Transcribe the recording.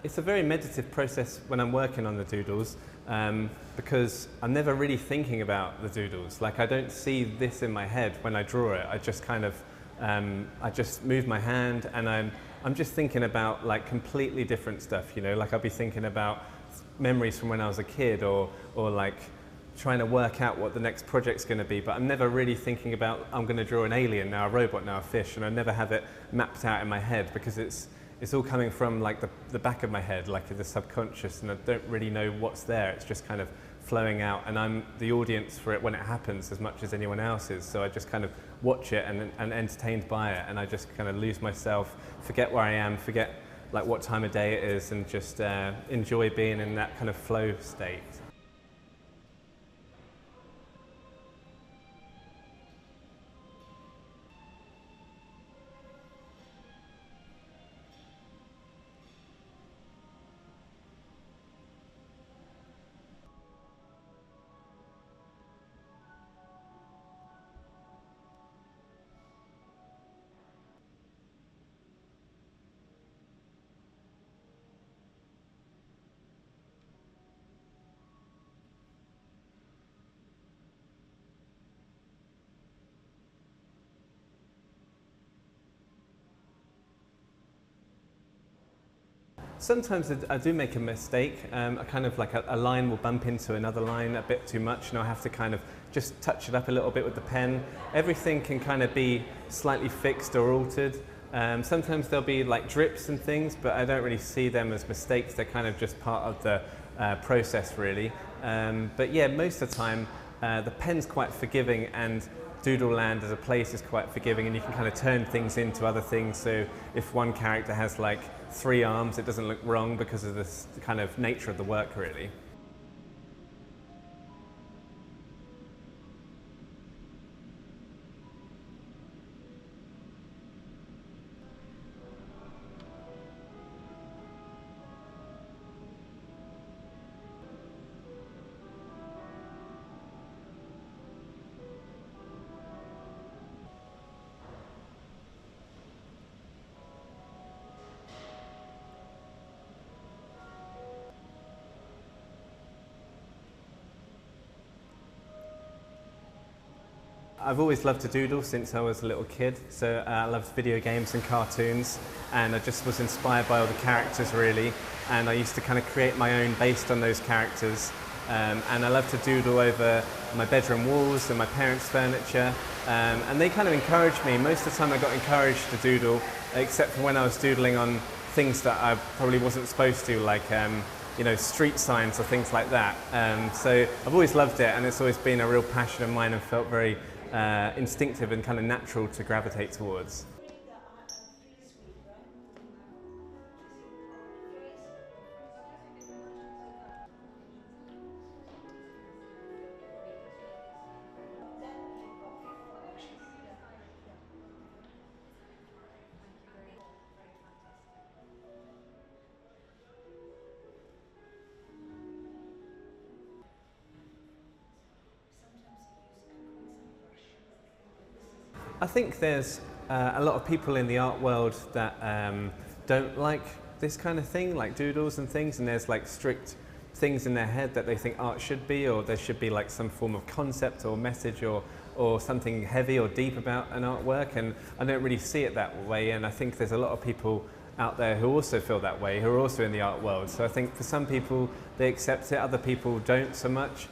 It's a very meditative process when I'm working on the doodles, because I'm never really thinking about the doodles. Like, I don't see this in my head when I draw it. I just kind of, I just move my hand, and I'm just thinking about like completely different stuff, you know, like I'll be thinking about memories from when I was a kid, or like trying to work out what the next project's going to be, but I'm never really thinking about, I'm going to draw an alien, now a robot, now a fish, and I never have it mapped out in my head, because it's all coming from like the back of my head, like the subconscious, and I don't really know what's there. It's just kind of flowing out, and I'm the audience for it when it happens as much as anyone else is. So I just kind of watch it and entertained by it, and I just kind of lose myself, forget where I am, forget like what time of day it is, and just enjoy being in that kind of flow state. Sometimes I do make a mistake. I kind of like a line will bump into another line a bit too much, and I have to kind of just touch it up a little bit with the pen. Everything can kind of be slightly fixed or altered. Sometimes there'll be like drips and things, but I don't really see them as mistakes. They're kind of just part of the process, really. But yeah, most of the time the pen's quite forgiving, and Doodle Land as a place is quite forgiving, and you can kind of turn things into other things. So if one character has like 3 arms, it doesn't look wrong because of this kind of nature of the work, really. I've always loved to doodle since I was a little kid, so I loved video games and cartoons, and I just was inspired by all the characters, really, and I used to kind of create my own based on those characters, and I love to doodle over my bedroom walls and my parents' furniture, and they kind of encouraged me. Most of the time I got encouraged to doodle, except for when I was doodling on things that I probably wasn't supposed to, like you know, street signs or things like that. So I've always loved it, and it's always been a real passion of mine, and felt very instinctive and kind of natural to gravitate towards. I think there's a lot of people in the art world that don't like this kind of thing, like doodles and things, and there's like strict things in their head that they think art should be, or there should be like some form of concept or message, or something heavy or deep about an artwork, and I don't really see it that way, and I think there's a lot of people out there who also feel that way, who are also in the art world. So I think for some people they accept it, other people don't so much.